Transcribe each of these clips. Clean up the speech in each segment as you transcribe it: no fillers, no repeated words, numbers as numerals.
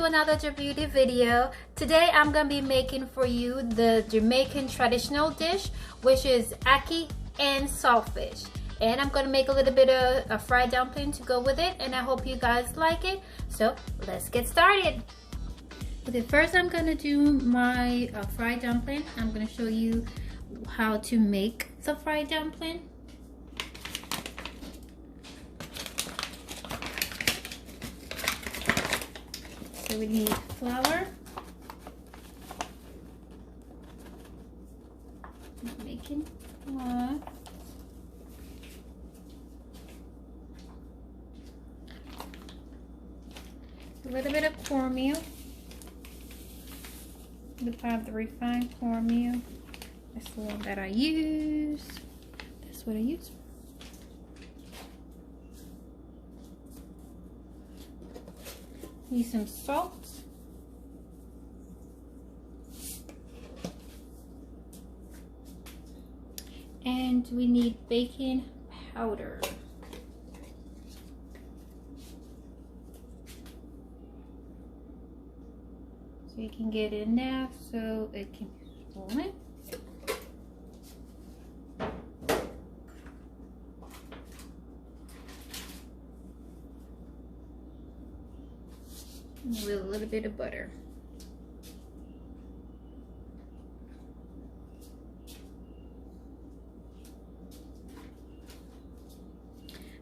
to another beauty video. Today I'm gonna be making for you the Jamaican traditional dish, which is ackee and saltfish. And I'm gonna make a little bit of a fried dumpling to go with it, and I hope you guys like it. So let's get started. Okay, first I'm gonna do my fried dumpling. I'm gonna show you how to make the fried dumpling. So we need flour, making one, a little bit of cornmeal. You have the refined cornmeal. That's the one that I use. That's what I use. Need some salt. And we need baking powder. So you can get in there so it can be swollen. With a little bit of butter.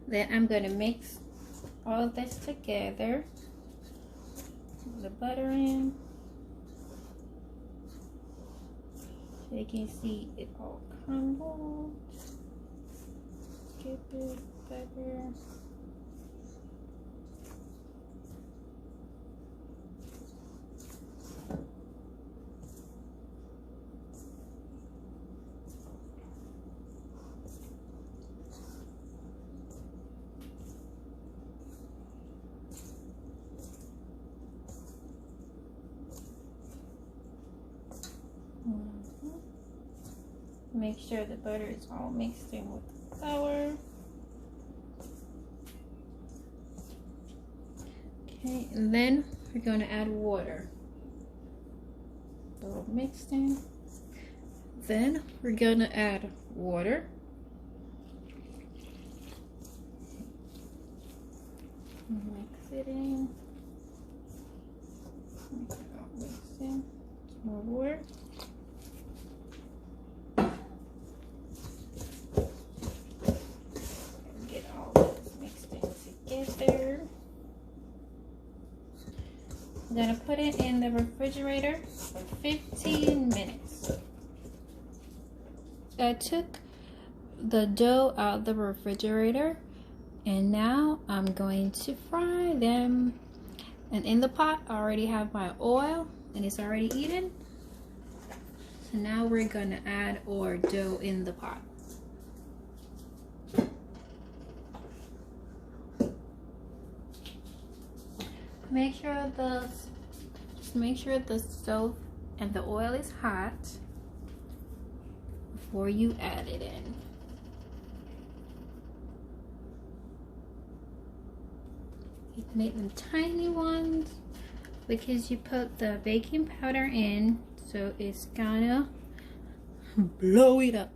Then I'm going to mix all this together. Put the butter in. So you can see it all crumbled. Get the butter. Make sure the butter is all mixed in with the flour. Okay, and then we're going to add water. So mixed in. Then we're going to add water. Mix it in. Mix it all mixed in. More water. I'm gonna put it in the refrigerator for 15 minutes. I took the dough out of the refrigerator and now I'm going to fry them. And in the pot I already have my oil and it's already eaten. So now we're gonna add our dough in the pot. Make sure the stove and the oil is hot before you add it in. You can make them tiny ones because you put the baking powder in, so it's gonna blow it up.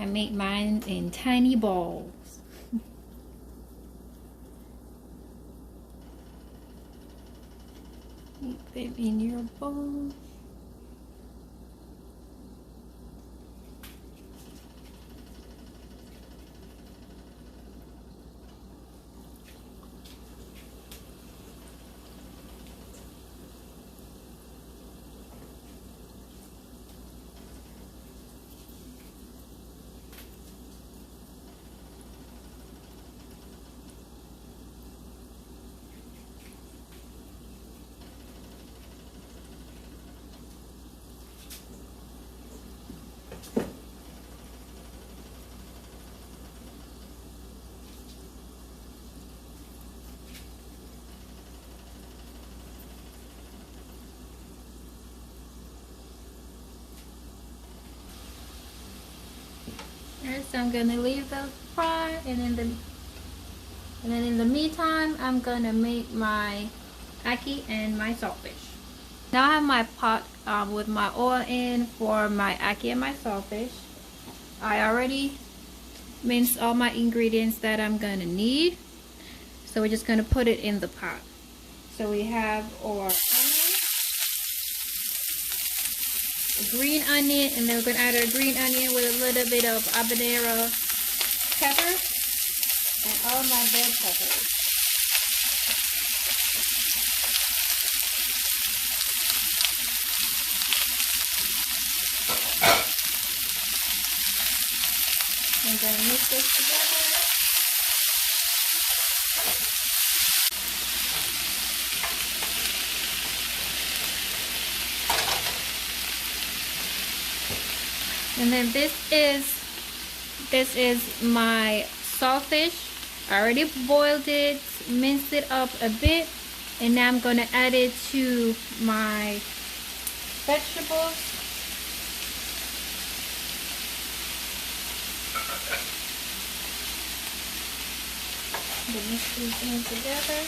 I make mine in tiny balls. Put them in your bowl. so I'm gonna leave those fry, and then in the meantime, I'm gonna make my ackee and my saltfish. Now I have my pot with my oil in for my ackee and my saltfish. I already minced all my ingredients that I'm gonna need, so we're just gonna put it in the pot. So we have our onion, a green onion, and then we're gonna add our green onion with a little bit of habanero pepper and all my bell peppers. I'm gonna mix this together. And then this is my saltfish. I already boiled it, minced it up a bit, and now I'm gonna add it to my vegetables. I'm gonna mix these in together.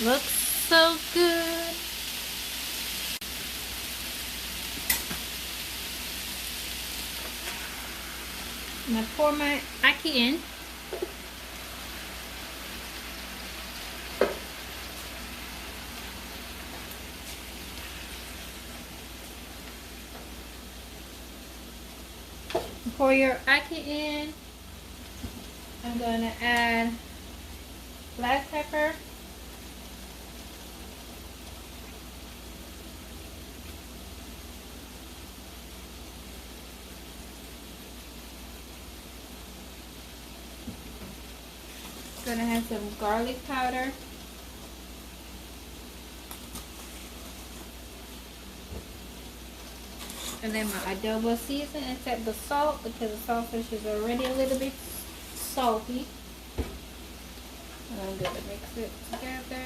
Looks so good. I'm gonna pour my ackee in. Pour your ackee in. I'm gonna add black pepper. Gonna have some garlic powder. And then my adobo season, except the salt, because the saltfish is already a little bit salty. And I'm gonna mix it together.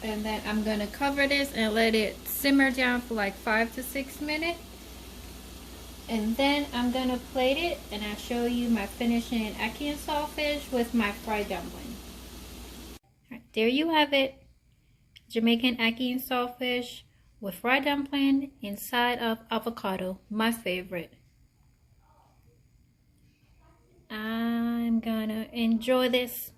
And then I'm gonna cover this and let it simmer down for like 5 to 6 minutes. And then I'm gonna plate it, and I'll show you my finishing ackee and saltfish with my fried dumpling. Right, there you have it. Jamaican ackee and saltfish with fried dumpling inside of avocado, my favorite. I'm gonna enjoy this.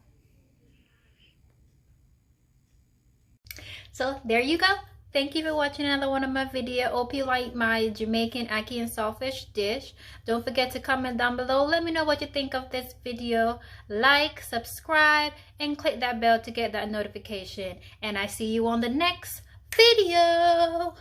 So there you go. Thank you for watching another one of my videos. Hope you like my Jamaican ackee and saltfish dish. Don't forget to comment down below. Let me know what you think of this video. Like, subscribe, and click that bell to get that notification. And I see you on the next video.